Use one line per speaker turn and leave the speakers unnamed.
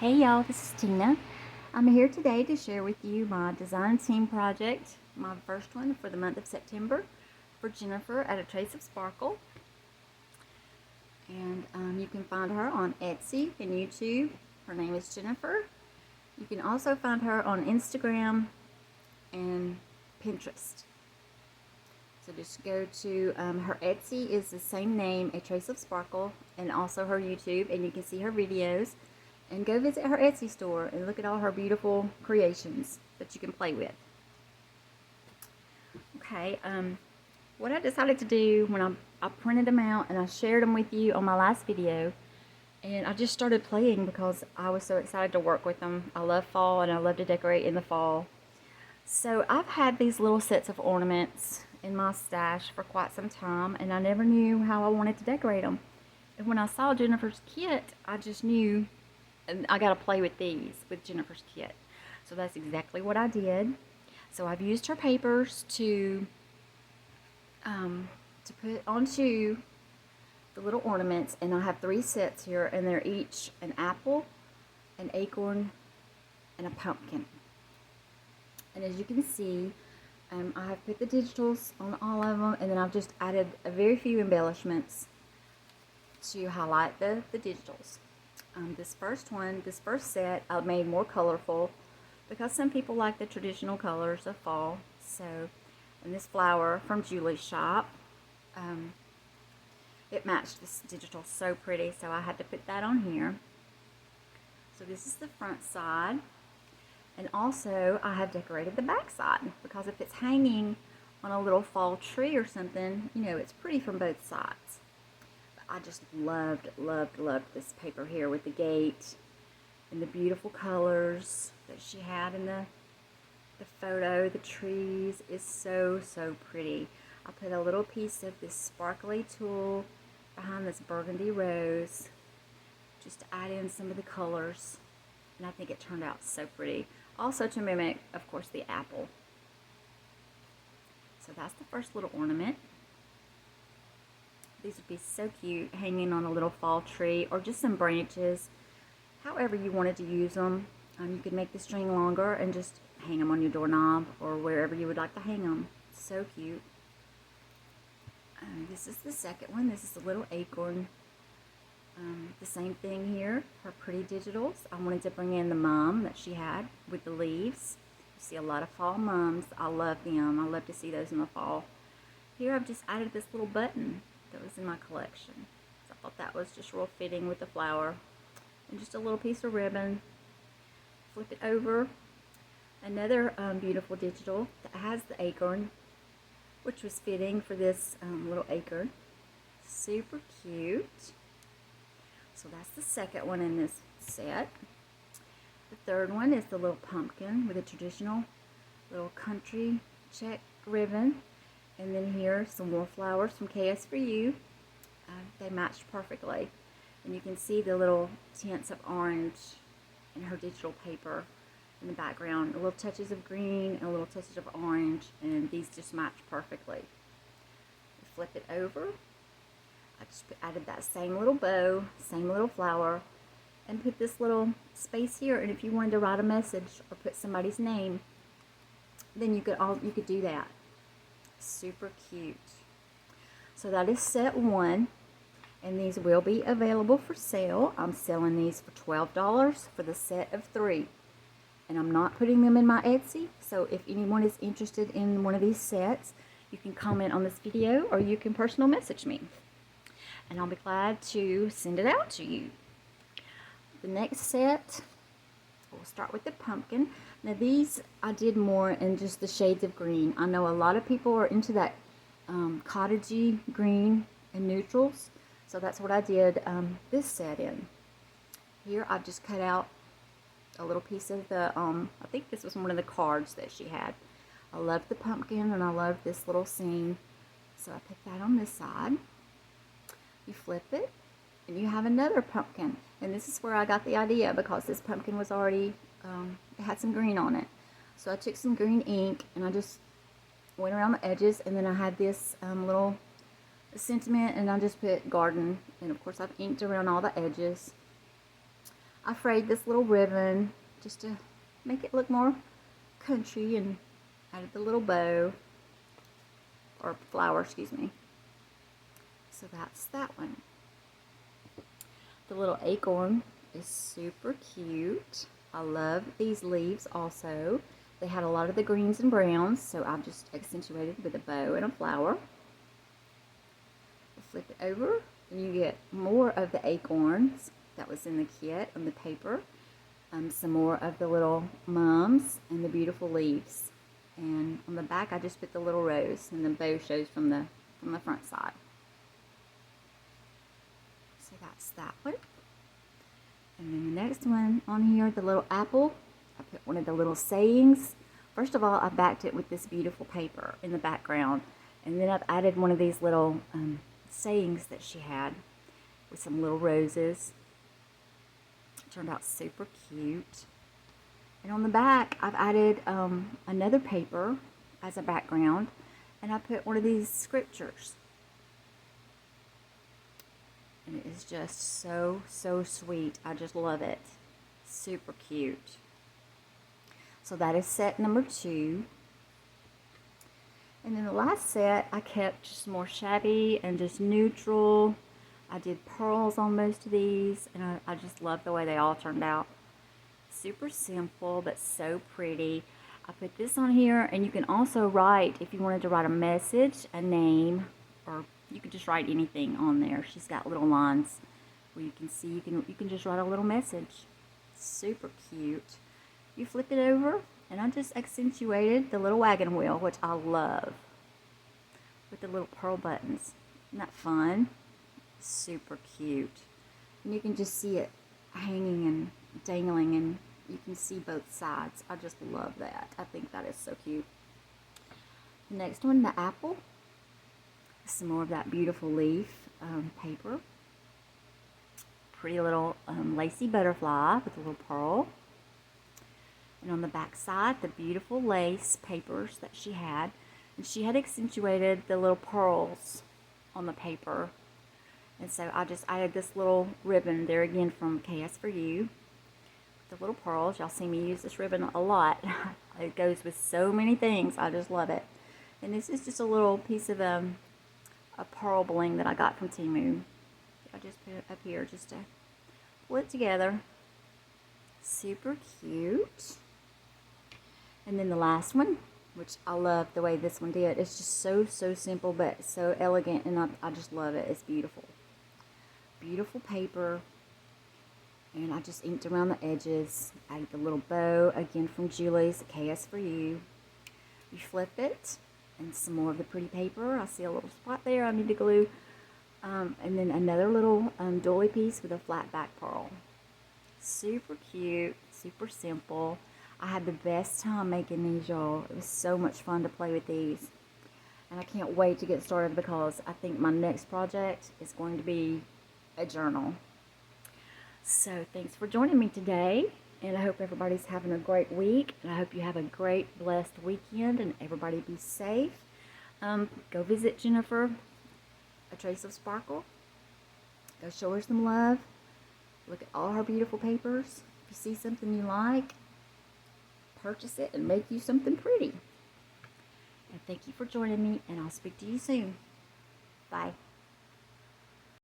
Hey y'all, this is Tina. I'm here today to share with you my design team project, my first one for the month of September for Jennifer at A Trace of Sparkle. And you can find her on Etsy and YouTube. Her name is Jennifer. You can also find her on Instagram and Pinterest. So just go to her Etsy is the same name, A Trace of Sparkle, and also her YouTube, and you can see her videos. And go visit her Etsy store and look at all her beautiful creations that you can play with. Okay, what I decided to do when I printed them out and I shared them with you on my last video, and I just started playing because I was so excited to work with them. I love fall and I love to decorate in the fall. So I've had these little sets of ornaments in my stash for quite some time, and I never knew how I wanted to decorate them. And when I saw Jennifer's kit, I just knew, and I got to play with these with Jennifer's kit. So that's exactly what I did. So I've used her papers to put onto the little ornaments, and I have 3 sets here, and they're each an apple, an acorn, and a pumpkin. And as you can see, I have put the digitals on all of them, and then I've just added a very few embellishments to highlight the digitals. This first set, I made more colorful because some people like the traditional colors of fall. So, and this flower from Julie's shop, it matched this digital so pretty, so I had to put that on here. So this is the front side, and also I have decorated the back side because if it's hanging on a little fall tree or something, you know, it's pretty from both sides. I just loved this paper here with the gate and the beautiful colors that she had in the photo. The trees is so pretty. I put a little piece of this sparkly tulle behind this burgundy rose just to add in some of the colors, and I think it turned out so pretty. Also to mimic, of course, the apple. So that's the first little ornament. These would be so cute hanging on a little fall tree or just some branches, however you wanted to use them. You could make the string longer and just hang them on your doorknob or wherever you would like to hang them. So cute. This is the second one. This is the little acorn. The same thing here, her pretty digitals. I wanted to bring in the mum that she had with the leaves. You see a lot of fall mums. I love them. I love to see those in the fall. Here I've just added this little button that was in my collection. So I thought that was just real fitting with the flower. And just a little piece of ribbon. Flip it over. Another beautiful digital that has the acorn, which was fitting for this little acorn. Super cute. So that's the second one in this set. The third one is the little pumpkin with a traditional little country check ribbon. And then here, some more flowers from KS for You. They matched perfectly. And you can see the little tints of orange in her digital paper in the background. Little touches of green and little touches of orange. And these just match perfectly. Flip it over. I just added that same little bow, same little flower. And put this little space here. And if you wanted to write a message or put somebody's name, then you could do that. Super cute. So that is set 1, and these will be available for sale. I'm selling these for $12 for the set of 3, and I'm not putting them in my Etsy. So if anyone is interested in one of these sets, you can comment on this video or you can personal message me, and I'll be glad to send it out to you. The next set, we'll start with the pumpkin. Now these I did more in just the shades of green. I know a lot of people are into that cottagey green and neutrals, so that's what I did this set in. Here I've just cut out a little piece of the, I think this was one of the cards that she had. I love the pumpkin and I love this little scene, so I put that on this side. You flip it and you have another pumpkin, and this is where I got the idea because this pumpkin was already it had some green on it. So I took some green ink and I just went around the edges, and then I had this little sentiment, and I just put garden, and of course I've inked around all the edges. I frayed this little ribbon just to make it look more country and added the little bow, or flower, excuse me. So that's that one. The little acorn is super cute. I love these leaves also. They had a lot of the greens and browns, so I've just accentuated with a bow and a flower. Flip it over and you get more of the acorns that was in the kit on the paper. Some more of the little mums and the beautiful leaves. And on the back I just put the little rose, and the bow shows from the front side. So that's that one. And then the next one on here, the little apple, I put one of the little sayings. First of all, I backed it with this beautiful paper in the background. And then I've added one of these little sayings that she had with some little roses. It turned out super cute. And on the back, I've added another paper as a background, and I put one of these scriptures. And it is just so, so sweet. I just love it. Super cute. So that is set number 2. And then the last set, I kept just more shabby and just neutral. I did pearls on most of these, and I just love the way they all turned out. Super simple, but so pretty. I put this on here, and you can also write, if you wanted to write a message, a name, or you could just write anything on there. She's got little lines where you can see, you can just write a little message. Super cute. You flip it over, and I just accentuated the little wagon wheel, which I love, with the little pearl buttons. Isn't that fun? Super cute. And you can just see it hanging and dangling, and you can see both sides. I just love that. I think that is so cute. The next one, the apple. Some more of that beautiful leaf paper. Pretty little lacy butterfly with a little pearl. And on the back side, the beautiful lace papers that she had. And she had accentuated the little pearls on the paper. And so I just added this little ribbon there again from KS for You. The little pearls. Y'all see me use this ribbon a lot. It goes with so many things. I just love it. And this is just a little piece of a pearl bling that I got from Temu. I just put it up here just to pull it together. Super cute. And then the last one, which I love the way this one did. It's just so, so simple, but so elegant, and I just love it. It's beautiful. Beautiful paper. And I just inked around the edges. Added the little bow, again from Julie's, KS for You. You flip it, and some more of the pretty paper. I see a little spot there I need to glue. And then another little doily piece with a flat back pearl. Super cute, super simple. I had the best time making these, y'all. It was so much fun to play with these. And I can't wait to get started, because I think my next project is going to be a journal. So thanks for joining me today. And I hope everybody's having a great week. And I hope you have a great, blessed weekend. And everybody be safe. Go visit Jennifer, A Trace of Sparkle. Go show her some love. Look at all her beautiful papers. If you see something you like, purchase it and make you something pretty. And thank you for joining me, and I'll speak to you soon. Bye.